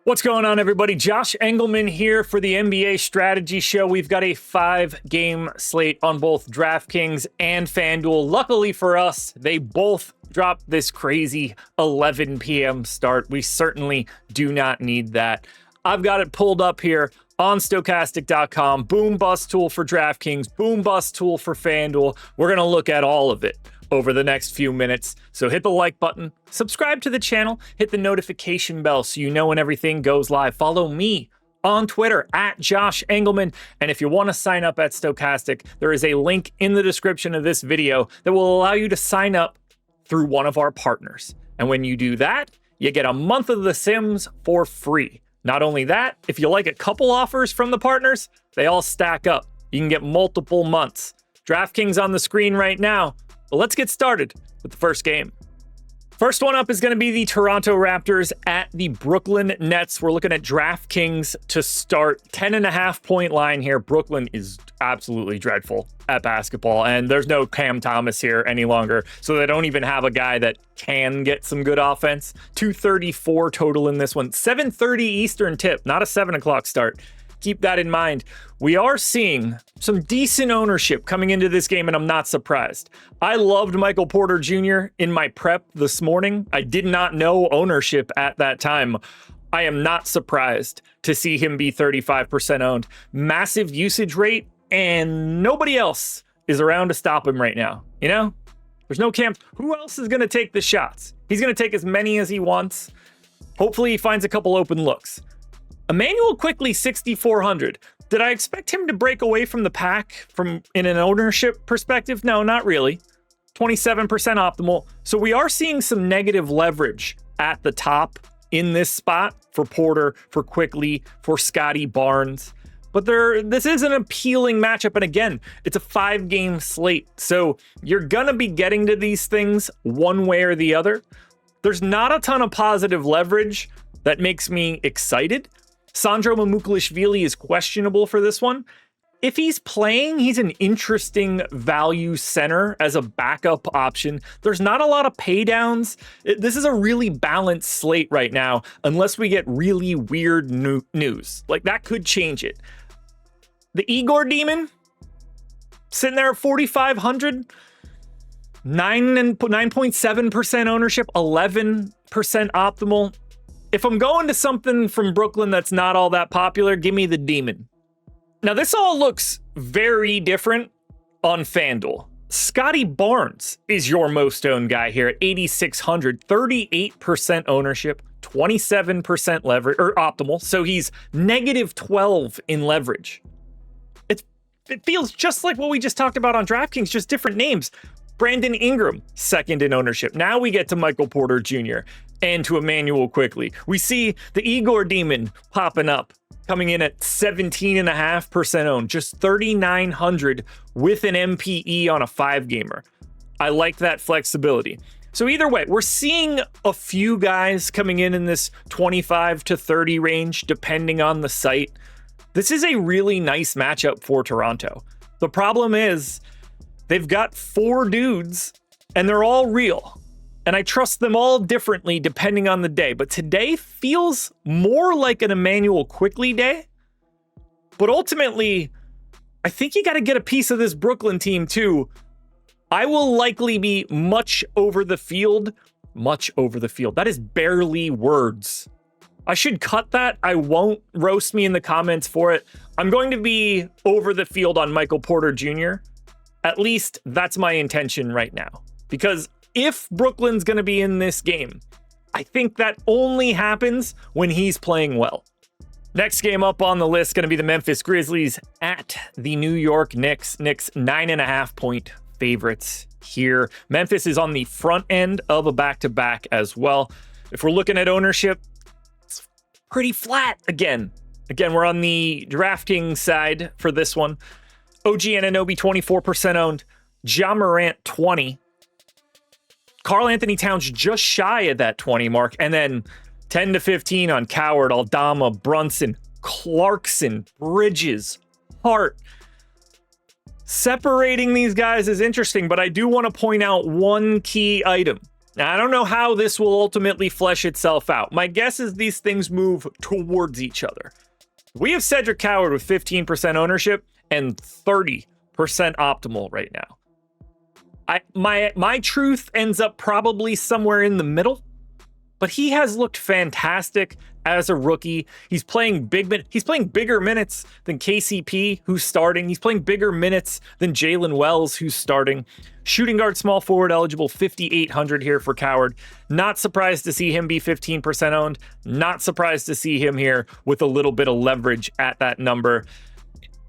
What's going on, everybody? Josh Engleman here for the NBA Strategy Show. We've got a 5-game slate on both DraftKings and FanDuel. Luckily for us, they both dropped this crazy 11 p.m. start. We certainly do not need that. I've got it pulled up here on Stokastic.com. Boom bust tool for DraftKings, boom bust tool for FanDuel. We're going to look at all of it over the next few minutes. So hit the like button, subscribe to the channel, hit the notification bell so you know when everything goes live. Follow me on Twitter at Josh Engleman. And if you want to sign up at Stokastic, there is a link in the description of this video that will allow you to sign up through one of our partners. And when you do that, you get a month of The Sims for free. Not only that, if you like a couple offers from the partners, they all stack up. You can get multiple months. DraftKings on the screen right now. But let's get started with the first game. First one up is going to be the Toronto Raptors at the Brooklyn Nets. We're looking at DraftKings to start. 10.5 point line here. Brooklyn is absolutely dreadful at basketball, and there's no Cam Thomas here any longer, so they don't even have a guy that can get some good offense. 234 total in this one. 7:30 Eastern tip, not a 7 o'clock start. Keep that in mind. We are seeing some decent ownership coming into this game, and I'm not surprised. I loved Michael Porter Jr. in my prep this morning. I did not know ownership at that time. I am not surprised to see him be 35% owned. Massive usage rate, and nobody else is around to stop him right now. You know, there's no Cam. Who else is going to take the shots? He's going to take as many as he wants. Hopefully he finds a couple open looks. Emmanuel Quickley, 6,400. Did I expect him to break away from the pack in an ownership perspective? No, not really. 27% optimal. So we are seeing some negative leverage at the top in this spot for Porter, for Quickley, for Scotty Barnes. But this is an appealing matchup. And again, it's a 5-game slate. So you're going to be getting to these things one way or the other. There's not a ton of positive leverage that makes me excited. Sandro Mamukelashvili is questionable for this one. If he's playing, he's an interesting value center as a backup option. There's not a lot of pay downs. This is a really balanced slate right now, unless we get really weird news. Like, that could change it. The Igor Demon, sitting there at 4,500. 9.7% ownership, 11% optimal. If I'm going to something from Brooklyn that's not all that popular, give me the Demon. Now, this all looks very different on FanDuel. Scotty Barnes is your most owned guy here at 8,600, 38% ownership, 27% leverage, or optimal. So he's negative 12 in leverage. It feels just like what we just talked about on DraftKings, just different names. Brandon Ingram, second in ownership. Now we get to Michael Porter Jr. and to Emmanuel Quickley. We see the Igor Demon popping up, coming in at 17.5% owned, just 3,900 with an MPE on a 5-gamer. I like that flexibility. So either way, we're seeing a few guys coming in this 25 to 30 range, depending on the site. This is a really nice matchup for Toronto. The problem is, they've got 4 dudes, and they're all real. And I trust them all differently depending on the day. But today feels more like an Emmanuel Quickley day. But ultimately, I think you got to get a piece of this Brooklyn team too. I will likely be much over the field. Much over the field. That is barely words. I should cut that. I won't. Roast me in the comments for it. I'm going to be over the field on Michael Porter Jr. At least that's my intention right now. Because if Brooklyn's going to be in this game, I think that only happens when he's playing well. Next game up on the list is going to be the Memphis Grizzlies at the New York Knicks. Knicks 9.5 point favorites here. Memphis is on the front end of a back-to-back as well. If we're looking at ownership, it's pretty flat again. Again, we're on the DraftKings side for this one. OG Anunoby 24% owned. Ja Morant 20. Karl Anthony Towns just shy of that 20 mark. And then 10 to 15 on Coward, Aldama, Brunson, Clarkson, Bridges, Hart. Separating these guys is interesting, but I do want to point out one key item. Now, I don't know how this will ultimately flesh itself out. My guess is these things move towards each other. We have Cedric Coward with 15% ownership and 30% optimal right now. My truth ends up probably somewhere in the middle, but he has looked fantastic as a rookie. He's playing bigger minutes than KCP, who's starting. He's playing bigger minutes than Jalen Wells, who's starting. Shooting guard, small forward eligible, 5,800 here for Coward. Not surprised to see him be 15% owned. Not surprised to see him here with a little bit of leverage at that number.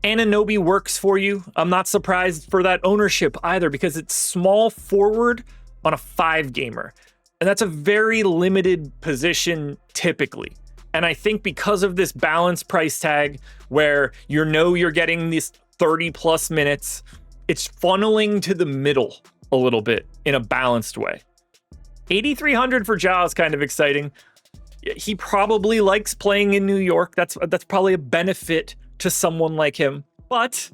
Anunoby works for you. I'm not surprised for that ownership either, because it's small forward on a 5-gamer. And that's a very limited position typically. And I think because of this balanced price tag where you're getting these 30 plus minutes, it's funneling to the middle a little bit in a balanced way. 8,300 for Ja is kind of exciting. He probably likes playing in New York. That's probably a benefit to someone like him, but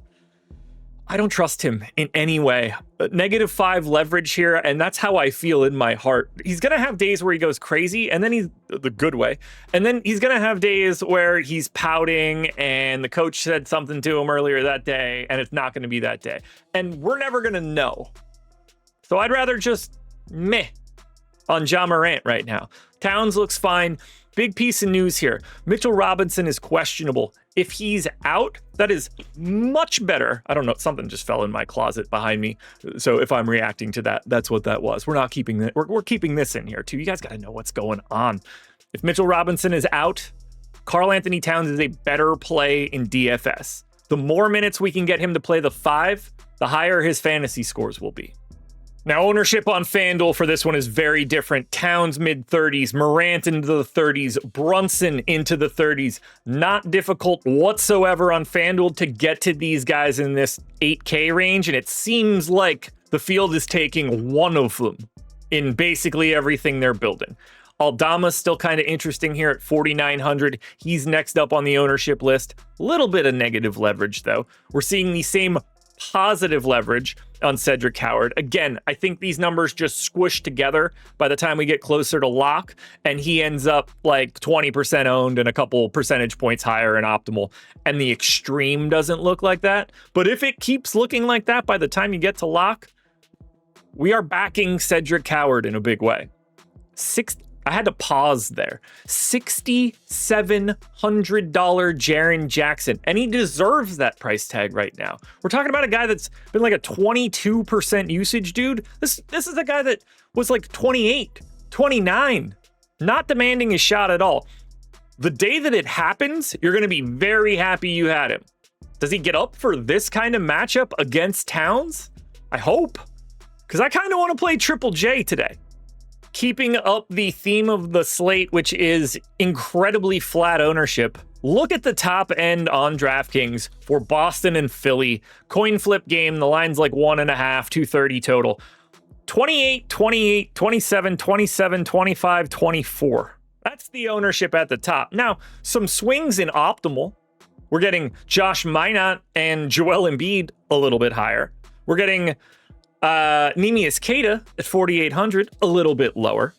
I don't trust him in any way. -5 leverage here, and that's how I feel in my heart. He's going to have days where he goes crazy, and then he's the good way. And then he's going to have days where he's pouting, and the coach said something to him earlier that day, and it's not going to be that day. And we're never going to know. So I'd rather just meh on Ja Morant right now. Towns looks fine. Big piece of news here. Mitchell Robinson is questionable. If he's out, that is much better. I don't know, something just fell in my closet behind me. So if I'm reacting to that, that's what that was. We're not keeping that. We're keeping this in here too. You guys got to know what's going on. If Mitchell Robinson is out, Karl Anthony Towns is a better play in DFS. The more minutes we can get him to play the 5, the higher his fantasy scores will be. Now, ownership on FanDuel for this one is very different. Towns mid-30s, Morant into the 30s, Brunson into the 30s. Not difficult whatsoever on FanDuel to get to these guys in this 8K range, and it seems like the field is taking one of them in basically everything they're building. Aldama's still kind of interesting here at 4,900. He's next up on the ownership list. A little bit of negative leverage, though. We're seeing the same positive leverage on Cedric Coward. Again, I think these numbers just squish together by the time we get closer to lock, and he ends up like 20% owned and a couple percentage points higher in optimal, and the extreme doesn't look like that. But if it keeps looking like that by the time you get to lock, we are backing Cedric Coward in a big way. I had to pause there. $6,700 Jaren Jackson, and he deserves that price tag right now. We're talking about a guy that's been like a 22% usage dude. This is a guy that was like 28, 29, not demanding his shot at all. The day that it happens, you're going to be very happy you had him. Does he get up for this kind of matchup against Towns? I hope, because I kind of want to play Triple J today. Keeping up the theme of the slate, which is incredibly flat ownership, look at the top end on DraftKings for Boston and Philly. Coin flip game, the line's like 1.5, 230 total. 28, 28, 27, 27, 25, 24. That's the ownership at the top. Now, some swings in optimal. We're getting Josh Minot and Joel Embiid a little bit higher. We're getting Neemias Queta at 4,800, a little bit lower.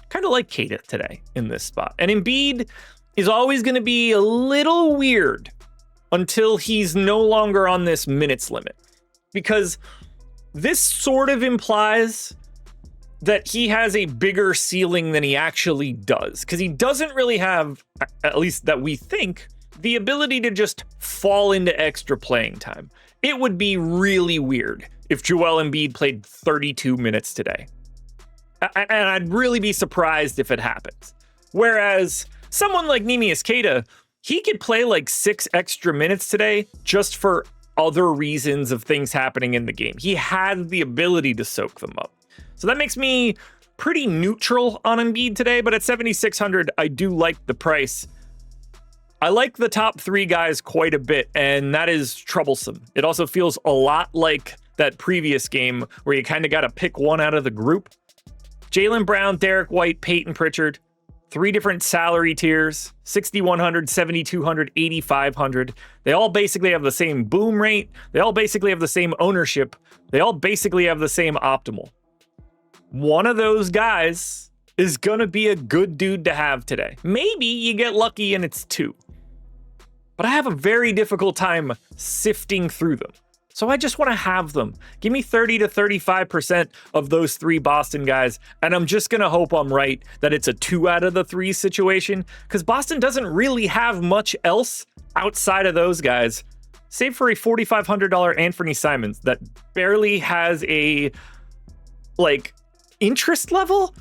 Kind of like Queta today in this spot. And Embiid is always going to be a little weird until he's no longer on this minutes limit, because this sort of implies that he has a bigger ceiling than he actually does, because he doesn't really have, at least that we think, the ability to just fall into extra playing time. It would be really weird if Joel Embiid played 32 minutes today. And I'd really be surprised if it happens. Whereas someone like Neemias Queta, he could play like 6 extra minutes today just for other reasons of things happening in the game. He had the ability to soak them up. So that makes me pretty neutral on Embiid today, but at 7,600, I do like the price. I like the top 3 guys quite a bit, and that is troublesome. It also feels a lot like that previous game where you kind of got to pick one out of the group. Jaylen Brown, Derek White, Peyton Pritchard, 3 different salary tiers, 6,100, 7,200, 8,500. They all basically have the same boom rate. They all basically have the same ownership. They all basically have the same optimal. One of those guys is going to be a good dude to have today. Maybe you get lucky and it's 2. But I have a very difficult time sifting through them. So I just want to have them. Give me 30 to 35% of those 3 Boston guys, and I'm just going to hope I'm right that it's a 2 out of the 3 situation, because Boston doesn't really have much else outside of those guys, save for a $4,500 Anthony Simons that barely has a, interest level.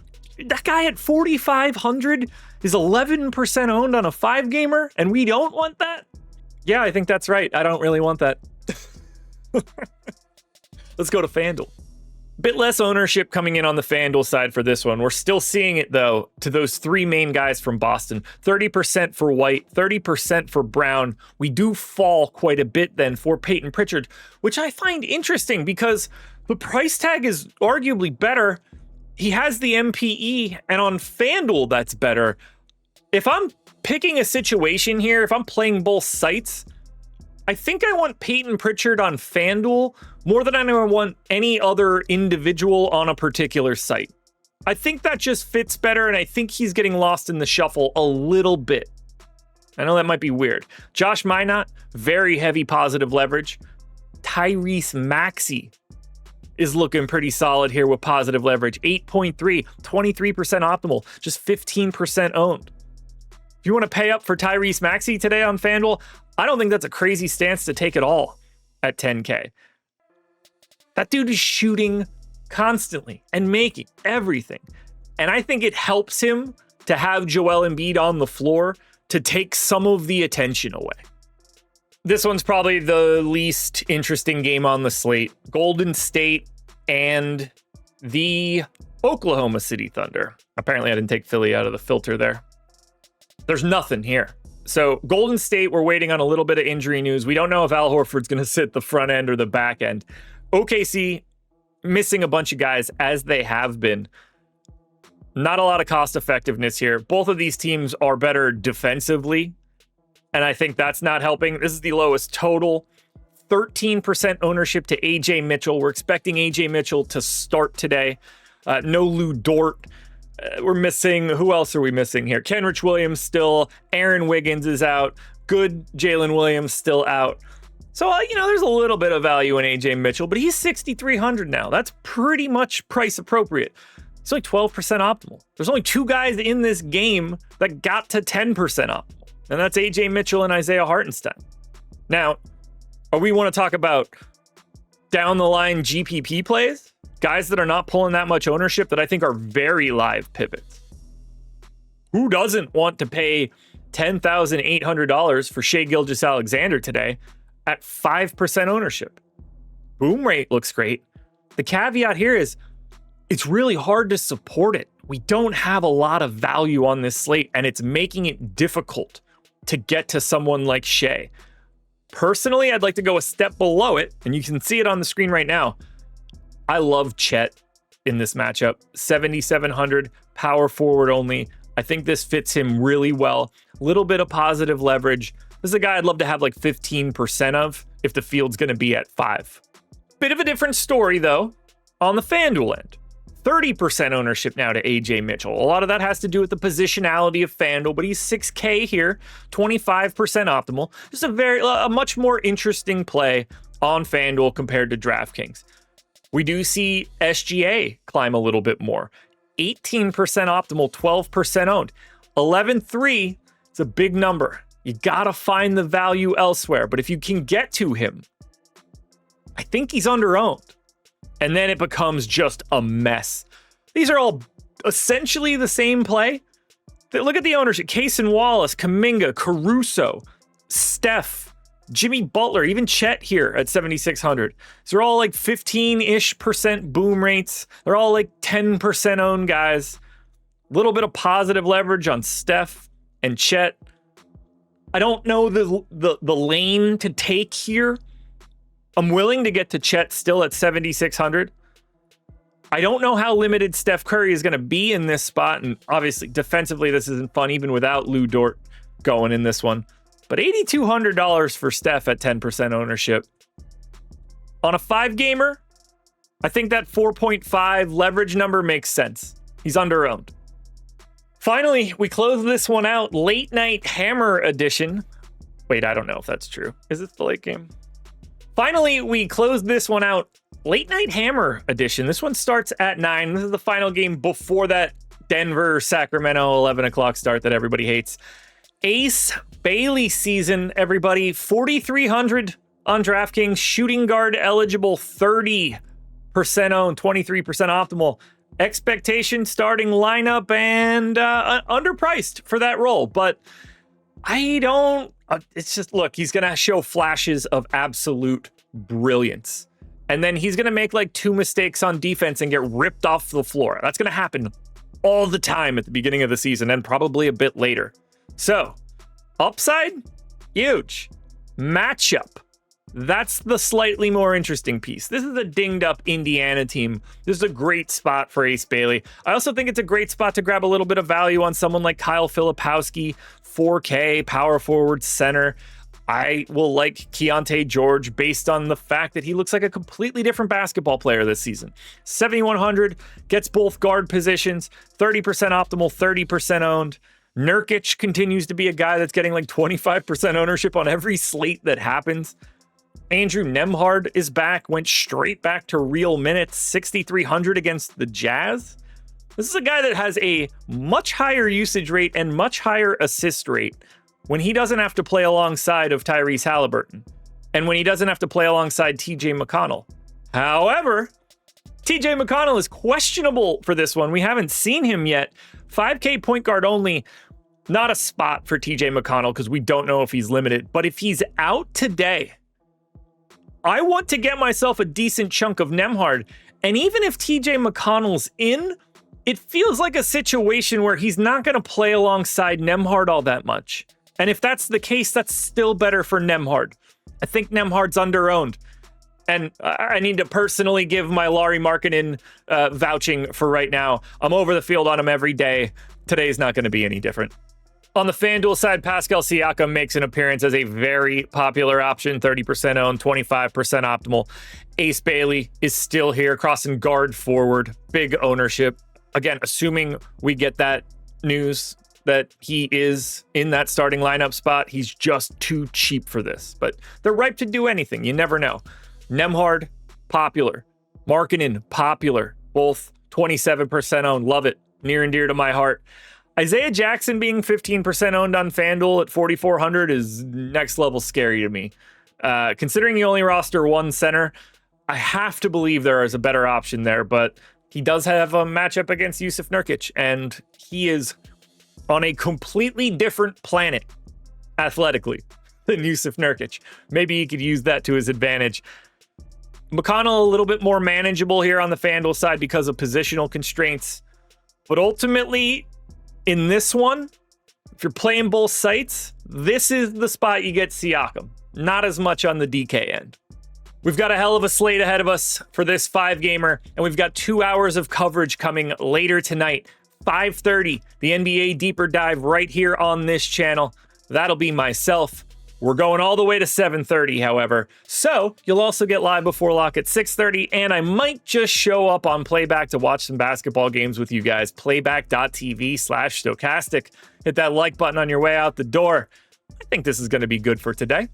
That guy at 4,500 is 11% owned on a 5-gamer, and we don't want that? Yeah, I think that's right. I don't really want that. Let's go to FanDuel. Bit less ownership coming in on the FanDuel side for this one. We're still seeing it, though, to those 3 main guys from Boston. 30% for White, 30% for Brown. We do fall quite a bit then for Peyton Pritchard, which I find interesting because the price tag is arguably better. He has the MPE, and on FanDuel, that's better. If I'm picking a situation here, if I'm playing both sites, I think I want Peyton Pritchard on FanDuel more than I want any other individual on a particular site. I think that just fits better, and I think he's getting lost in the shuffle a little bit. I know that might be weird. Josh Minot, very heavy positive leverage. Tyrese Maxey is looking pretty solid here with positive leverage. 8.3, 23% optimal, just 15% owned. If you want to pay up for Tyrese Maxey today on FanDuel, I don't think that's a crazy stance to take at all at 10K. That dude is shooting constantly and making everything. And I think it helps him to have Joel Embiid on the floor to take some of the attention away. This one's probably the least interesting game on the slate. Golden State and the Oklahoma City Thunder. Apparently I didn't take Philly out of the filter there. There's nothing here. So Golden State, we're waiting on a little bit of injury news. We don't know if Al Horford's going to sit the front end or the back end. OKC missing a bunch of guys as they have been. Not a lot of cost effectiveness here. Both of these teams are better defensively, and I think that's not helping. This is the lowest total. 13% ownership to AJ Mitchell. We're expecting AJ Mitchell to start today. No Lou Dort. We're missing, who else are we missing here? Kenrich Williams still. Aaron Wiggins is out. Good Jalen Williams still out. So, there's a little bit of value in AJ Mitchell, but he's 6,300 now. That's pretty much price appropriate. It's only 12% optimal. There's only 2 guys in this game that got to 10% optimal, and that's AJ Mitchell and Isaiah Hartenstein. Now, we want to talk about down the line GPP plays, guys that are not pulling that much ownership that I think are very live pivots. Who doesn't want to pay $10,800 for Shai Gilgeous-Alexander today at 5% ownership? Boom rate looks great. The caveat here is it's really hard to support it. We don't have a lot of value on this slate, and it's making it difficult to get to someone like Shai. Personally, I'd like to go a step below it, and you can see it on the screen right now. I love Chet in this matchup. 7,700, power forward only. I think this fits him really well. Little bit of positive leverage. This is a guy I'd love to have like 15% of if the field's going to be at 5. Bit of a different story, though, on the FanDuel end. 30% ownership now to AJ Mitchell. A lot of that has to do with the positionality of FanDuel, but he's 6K here, 25% optimal. Just a much more interesting play on FanDuel compared to DraftKings. We do see SGA climb a little bit more. 18% optimal, 12% owned. 11.3, it's a big number. You gotta find the value elsewhere, but if you can get to him, I think he's under-owned. And then it becomes just a mess. These are all essentially the same play. Look at the ownership. Cason Wallace, Kuminga, Caruso, Steph, Jimmy Butler, even Chet here at 7,600. So they're all like 15-ish% boom rates. They're all like 10% owned guys. A little bit of positive leverage on Steph and Chet. I don't know the lane to take here. I'm willing to get to Chet still at 7,600. I don't know how limited Steph Curry is going to be in this spot. And obviously, defensively, this isn't fun, even without Lou Dort going in this one. But $8,200 for Steph at 10% ownership. On a 5-gamer, I think that 4.5 leverage number makes sense. He's under-owned. Finally, we close this one out. Late Night Hammer Edition. Wait, I don't know if that's true. Is this the late game? Finally, we close this one out. Late Night Hammer Edition. This one starts at 9. This is the final game before that Denver-Sacramento 11 o'clock start that everybody hates. Ace Bailey season, everybody. 4,300 on DraftKings. Shooting guard eligible, 30% owned, 23% optimal. Expectation, starting lineup, and underpriced for that role. But I don't... it's just, look, he's going to show flashes of absolute brilliance. And then he's going to make like 2 mistakes on defense and get ripped off the floor. That's going to happen all the time at the beginning of the season and probably a bit later. So, upside, huge. Matchup, that's the slightly more interesting piece. This is a dinged up Indiana team. This is a great spot for Ace Bailey. I also think it's a great spot to grab a little bit of value on someone like Kyle Filipowski, 4K, power forward center. I will like Keontae George based on the fact that he looks like a completely different basketball player this season. 7,100, gets both guard positions, 30% optimal, 30% owned. Nurkic continues to be a guy that's getting like 25% ownership on every slate that happens. Andrew Nembhard is back, went straight back to real minutes, 6,300 against the Jazz. This is a guy that has a much higher usage rate and much higher assist rate when he doesn't have to play alongside of Tyrese Halliburton and when he doesn't have to play alongside TJ McConnell. However, TJ McConnell is questionable for this one. We haven't seen him yet. 5K point guard only, not a spot for TJ McConnell because we don't know if he's limited. But if he's out today, I want to get myself a decent chunk of Nembhard. And even if TJ McConnell's in, it feels like a situation where he's not going to play alongside Nembhard all that much. And if that's the case, that's still better for Nembhard. I think Nembhard's under-owned. And I need to personally give my Lauri Markkanen vouching for right now. I'm over the field on him every day. Today's not going to be any different. On the FanDuel side, Pascal Siakam makes an appearance as a very popular option, 30% owned, 25% optimal. Ace Bailey is still here, crossing guard forward, big ownership. Again, assuming we get that news that he is in that starting lineup spot, he's just too cheap for this. But they're ripe to do anything. You never know. Nembhard, popular. Markkanen, popular. Both 27% owned. Love it. Near and dear to my heart. Isaiah Jackson being 15% owned on FanDuel at 4,400 is next level scary to me. Considering you only roster one center, I have to believe there is a better option there, but he does have a matchup against Yusuf Nurkic, and he is on a completely different planet athletically than Yusuf Nurkic. Maybe he could use that to his advantage. McConnell a little bit more manageable here on the FanDuel side because of positional constraints. But ultimately, in this one, if you're playing both sites, this is the spot you get Siakam. Not as much on the DK end. We've got a hell of a slate ahead of us for this 5-gamer, and we've got 2 hours of coverage coming later tonight. 5:30, the NBA Deeper Dive right here on this channel. That'll be myself. We're going all the way to 7:30, however. So you'll also get live before lock at 6:30, and I might just show up on Playback to watch some basketball games with you guys. Playback.tv/Stokastic. Hit that like button on your way out the door. I think this is going to be good for today.